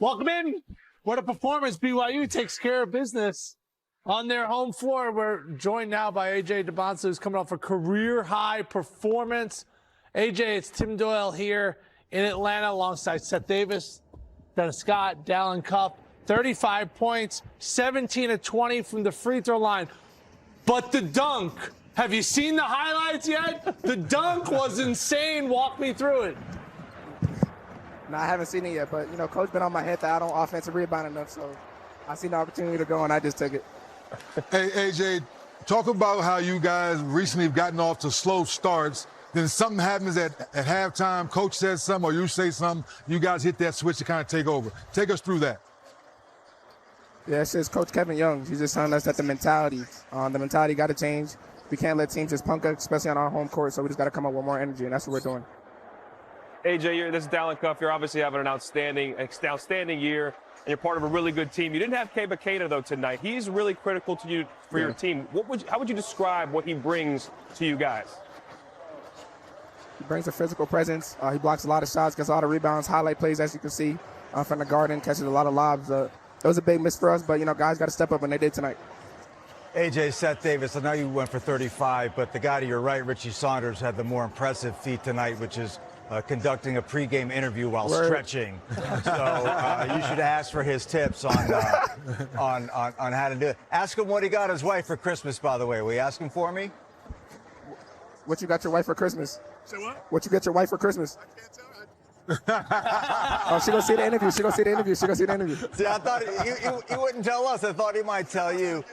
Welcome in. What a performance. BYU takes care of business on their home floor. We're joined now by AJ Dybantsa, who's coming off a career-high performance. AJ, it's Tim Doyle here in Atlanta alongside Seth Davis, Dennis Scott, Dallin Cuff. 35 points, 17 of 20 from the free throw line. But the dunk, have you seen the highlights yet? The dunk was insane. Walk me through it. No, I haven't seen it yet, but, Coach been on my head that I don't offensive rebound enough, so I seen the opportunity to go, and I just took it. Hey, AJ, talk about how you guys recently have gotten off to slow starts. Then something happens at halftime, coach says something or you say something, you guys hit that switch to kind of take over. Take us through that. Yeah, it's just Coach Kevin Young. He's just telling us that the mentality got to change. We can't let teams just punk us, especially on our home court, so we just got to come up with more energy, and that's what we're doing. AJ, this is Dallin Cuff. You're obviously having an outstanding year, and you're part of a really good team. You didn't have Keba Keita, though, tonight. He's really critical to you for your team. How would you describe what he brings to you guys? He brings a physical presence. He blocks a lot of shots, gets a lot of rebounds, highlight plays, as you can see, from the garden, catches a lot of lobs. It was a big miss for us, but, guys got to step up, and they did tonight. AJ, Seth Davis, I know you went for 35, but the guy to your right, Richie Saunders, had the more impressive feat tonight, which is conducting a pregame interview while stretching. So you should ask for his tips on how to do it. Ask him what he got his wife for Christmas, by the way. Will you ask him for me? What you got your wife for Christmas? Say what? What you get your wife for Christmas? I can't tell. Oh, she gonna see the interview. She gonna see the interview. See, I thought he wouldn't tell us. I thought he might tell you.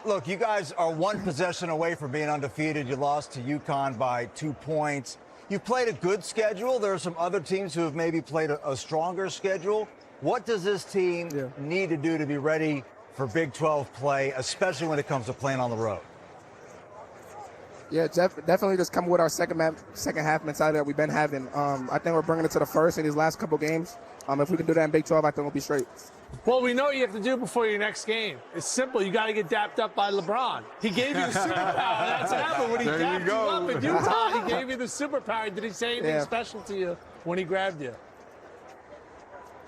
Look, you guys are one possession away from being undefeated. You lost to UConn by 2 points. You've played a good schedule. There are some other teams who have maybe played a stronger schedule. What does this team need to do to be ready for Big 12 play, especially when it comes to playing on the road? Yeah, definitely just come with our second half mentality that we've been having. I think we're bringing it to the first in these last couple games. If we can do that in Big 12, I think we'll be straight. Well, we know what you have to do before your next game. It's simple. You got to get dapped up by LeBron. He gave you the superpower. That's what happened when he dapped you up in Utah. He gave you the superpower. Did he say anything special to you when he grabbed you?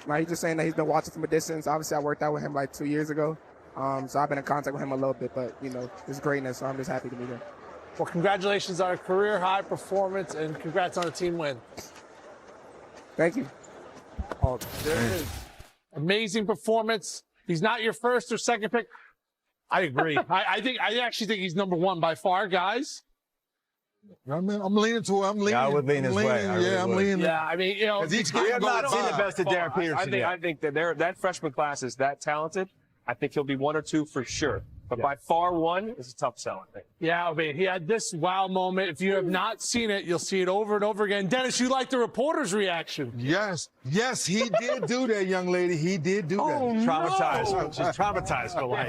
No, he's just saying that he's been watching from a distance. Obviously, I worked out with him like 2 years ago. So I've been in contact with him a little bit. But, it's greatness, so I'm just happy to be here. Well, congratulations on a career-high performance, and congrats on a team win. Thank you. Oh, there it is. Amazing performance. He's not your first or second pick. I agree. I actually think he's number one by far, guys. I'm leaning to it. Yeah, I would lean his way. I'm leaning. Yeah, I mean, we have not seen the best of Darren Peterson yet. I think that that freshman class is that talented. I think he'll be one or two for sure. But by far one is a tough sell, I think. Yeah, I mean, he had this wow moment. If you have not seen it, you'll see it over and over again. Dennis, you like the reporter's reaction. Yes, he did do that, young lady. He did do that. Traumatized. No. She's traumatized for life.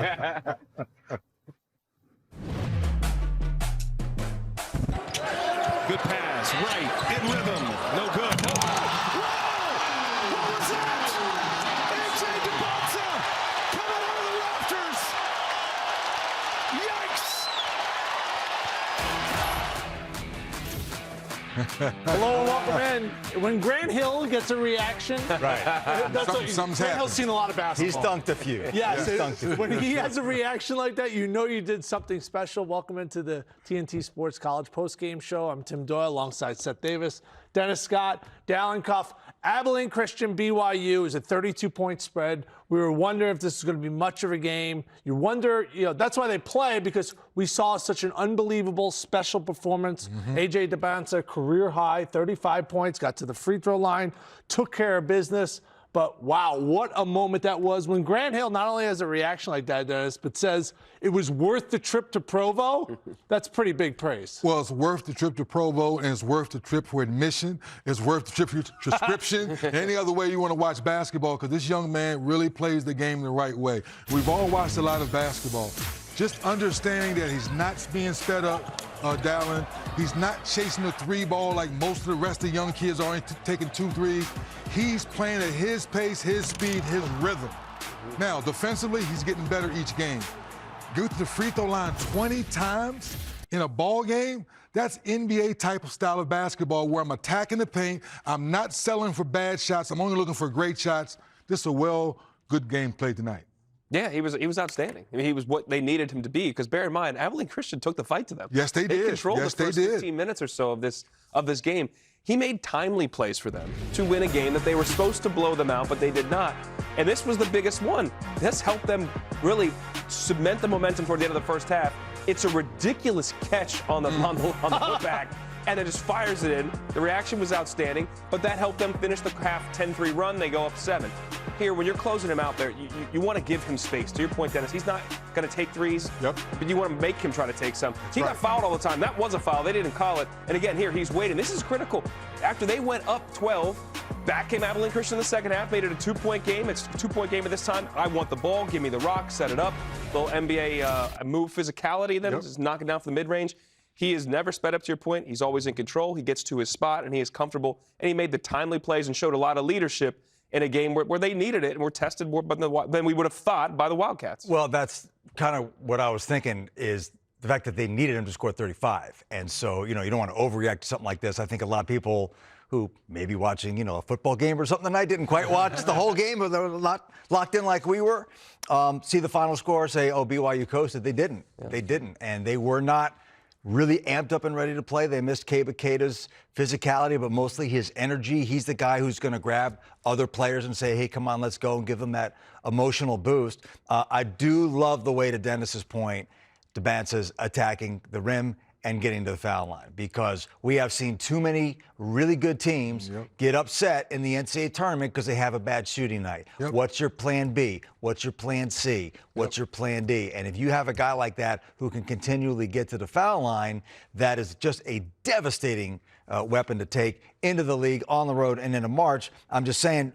Good pass, right, in rhythm, no good. What was that? AJ Dybantsa coming out of the rafters. Yikes! Hello and welcome in. When Grant Hill gets a reaction, Right. Something's Grant Hill's seen a lot of basketball. He's dunked a few. When he has a reaction like that, you know you did something special. Welcome into the TNT Sports College postgame show. I'm Tim Doyle alongside Seth Davis, Dennis Scott, Dallin Cuff. Abilene Christian BYU is a 32-point spread. We were wondering if this is going to be much of a game. You wonder, that's why they play, because we saw such an unbelievable special performance. AJ Dybantsa, career high, 35 points, got to the free throw line, took care of business. But, wow, what a moment that was when Grant Hill not only has a reaction like that, Dennis, but says it was worth the trip to Provo. That's pretty big praise. Well, it's worth the trip to Provo, and it's worth the trip for admission. It's worth the trip for your prescription. Any other way you want to watch basketball, because this young man really plays the game the right way. We've all watched a lot of basketball. Just understanding that he's not being sped up, Dallin. He's not chasing the three ball like most of the rest of the young kids are, taking 2 threes. He's playing at his pace, his speed, his rhythm. Now, defensively, he's getting better each game. Go to the free throw line 20 times in a ball game. That's NBA type of style of basketball where I'm attacking the paint. I'm not selling for bad shots. I'm only looking for great shots. This is a good game played tonight. Yeah, he was outstanding. I mean, he was what they needed him to be. Because bear in mind, Abilene Christian took the fight to them. Yes, they did. They controlled Yes, the first they did. 15 minutes or so of this game. He made timely plays for them to win a game that they were supposed to blow them out, but they did not. And this was the biggest one. This helped them really cement the momentum toward the end of the first half. It's a ridiculous catch on the putback, and it just fires it in. The reaction was outstanding, but that helped them finish the half 10-3 run. They go up 7. Here, when you're closing him out there, you want to give him space. To your point, Dennis, he's not going to take threes, Yep. but you want to make him try to take some. He got fouled all the time. That was a foul. They didn't call it. And again, here, he's waiting. This is critical. After they went up 12, back came Abilene Christian in the second half, made it a 2-point game. It's a 2-point game at this time. I want the ball. Give me the rock. Set it up. Little NBA move physicality then, just knocking down from the mid-range. He has never sped up, to your point. He's always in control. He gets to his spot, and he is comfortable. And he made the timely plays and showed a lot of leadership in a game where they needed it and were tested more than we would have thought by the Wildcats. Well, that's kind of what I was thinking is the fact that they needed him to score 35. And so, you don't want to overreact to something like this. I think a lot of people who may be watching, a football game or something tonight, didn't quite watch the whole game, or they were not locked in like we were, see the final score, say, oh, BYU coasted. They didn't. Yeah. They didn't. And they were not really amped up and ready to play. They missed Keita's physicality, but mostly his energy. He's the guy who's going to grab other players and say, hey, come on, let's go, and give them that emotional boost. I do love the way, to Dennis's point, Dybantsa's attacking the rim and getting to the foul line, because we have seen too many really good teams get upset in the NCAA tournament because they have a bad shooting night. What's your plan B? What's your plan C? What's your plan D? And if you have a guy like that who can continually get to the foul line, that is just a devastating weapon to take into the league on the road and into March. I'm just saying,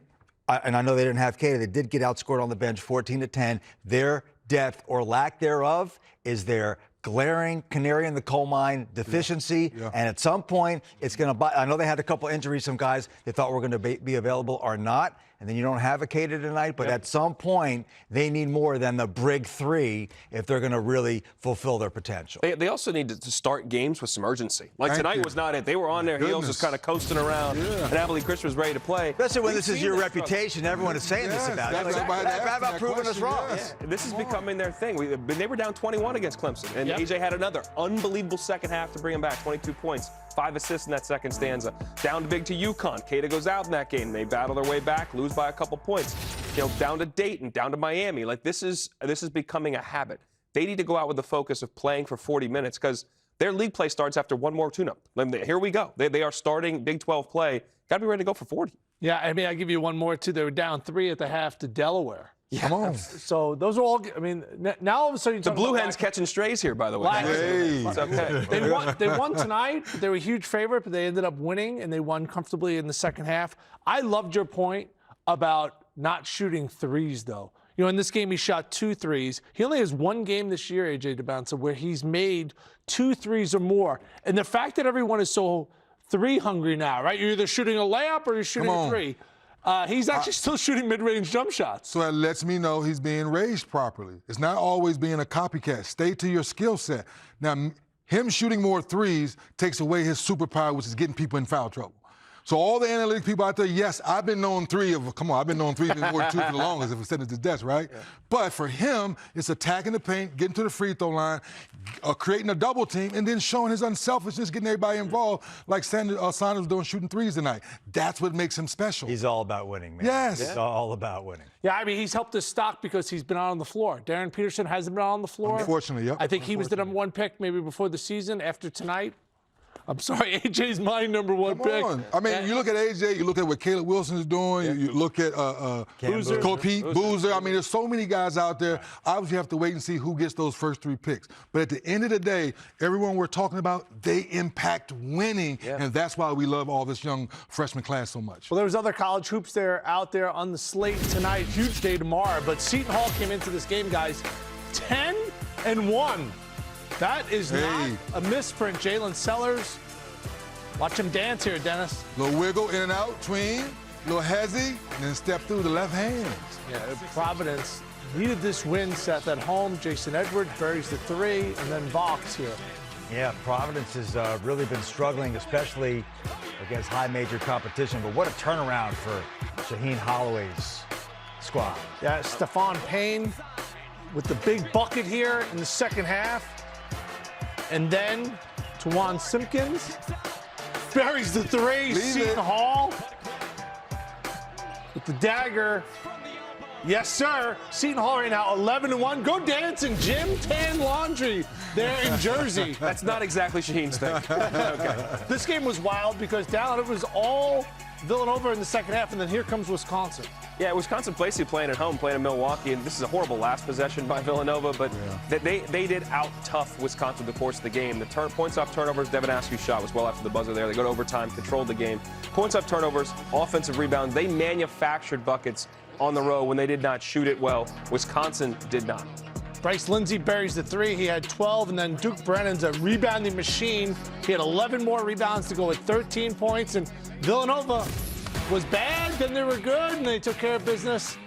and I know they didn't have Keita, they did get outscored on the bench 14-10. Their depth or lack thereof is their glaring canary in the coal mine deficiency. And at some point, it's going to I know they had a couple injuries, some guys they thought were going to be available are not. And then you don't have a Keita tonight, but at some point, they need more than the Brig 3 if they're going to really fulfill their potential. They also need to start games with some urgency. Like tonight was not it. They were on their heels, just kind of coasting around, and Abilene Christian was ready to play. Especially when this is your reputation. Everyone is saying this about it. How about proving us wrong? This is becoming their thing. They were down 21 against Clemson, and AJ had another unbelievable second half to bring them back, 22 points. 5 assists in that second stanza. Down big to UConn. Keita goes out in that game. They battle their way back, lose by a couple points. Down to Dayton, down to Miami. Like this is becoming a habit. They need to go out with the focus of playing for 40 minutes because their league play starts after one more tune-up. Here we go. They are starting Big 12 play. Got to be ready to go for 40. Yeah, I mean, I'll give you one more, too. They were down 3 at the half to Delaware. Yeah. Come on. So those are all, I mean, now all of a sudden the Blue Hens catching strays here, by the way. Hey. It's okay. They won tonight. They were a huge favorite, but they ended up winning, and they won comfortably in the second half. I loved your point about not shooting threes, though. In this game, he shot 2 threes. He only has one game this year, AJ Dybantsa, where he's made 2 threes or more. And the fact that everyone is so three hungry now, right? You're either shooting a layup or you're shooting a 3. He's actually still shooting mid-range jump shots. So that lets me know he's being raised properly. It's not always being a copycat. Stay to your skill set. Now, him shooting more threes takes away his superpower, which is getting people in foul trouble. So all the analytic people out there, yes, I've been knowing 3 of, come on, I've been knowing 3 more than 2 for the longest if it's sitting at his desk, right? Yeah. But for him, it's attacking the paint, getting to the free throw line, creating a double team, and then showing his unselfishness, getting everybody involved, like Saunders was doing, shooting threes tonight. That's what makes him special. He's all about winning, man. Yes. He's all about winning. Yeah, I mean, he's helped his stock because he's been out on the floor. Darren Peterson hasn't been out on the floor. Unfortunately, yep. I think he was the number 1 pick maybe before the season. After tonight, I'm sorry, AJ's my number 1 pick. I mean, you look at AJ, you look at what Caleb Wilson's doing, you look at Boozer. I mean, there's so many guys out there. Obviously, you have to wait and see who gets those first 3 picks. But at the end of the day, everyone we're talking about, they impact winning, and that's why we love all this young freshman class so much. Well, there was other college hoops out there on the slate tonight. Huge day tomorrow. But Seton Hall came into this game, guys, 10-1. That is not a misprint. Jalen Sellers, watch him dance here, Dennis. Little wiggle in and out, tween, little hezzy, and then step through the left hand. Yeah, Providence needed this win, Seth, at home. Jason Edwards buries the 3, and then Vox here. Yeah, Providence has really been struggling, especially against high major competition. But what a turnaround for Shaheen Holloway's squad. Yeah, Stephon Payne with the big bucket here in the second half. And then Tawan Simpkins buries the three. Seton Hall with the dagger. Yes, sir. Seton Hall right now 11-1. Go dancing, Jim. Tan laundry there in Jersey. That's not exactly Shaheen's thing. Okay. This game was wild because down it was all Villanova in the second half, and then here comes Wisconsin. Yeah, Wisconsin basically playing at home, playing in Milwaukee, and this is a horrible last possession by Villanova, but they did out-tough Wisconsin the course of the game. The points off turnovers, Devin Askew's shot was well after the buzzer there. They go to overtime, controlled the game. Points off turnovers, offensive rebounds, they manufactured buckets on the road when they did not shoot it well. Wisconsin did not. Bryce Lindsey buries the three. He had 12, and then Duke Brennan's a rebounding machine. He had 11 more rebounds to go with 13 points, and Villanova was bad, then they were good, and they took care of business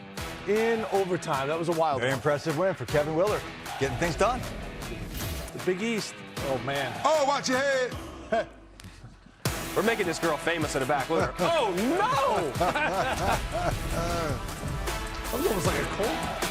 in overtime. That was a wild Very one. impressive win for Kevin Willard, getting things done. The Big East. Oh, man. Oh, watch your head. We're making this girl famous in the back. Look at her. Oh, no! That was almost like a cold.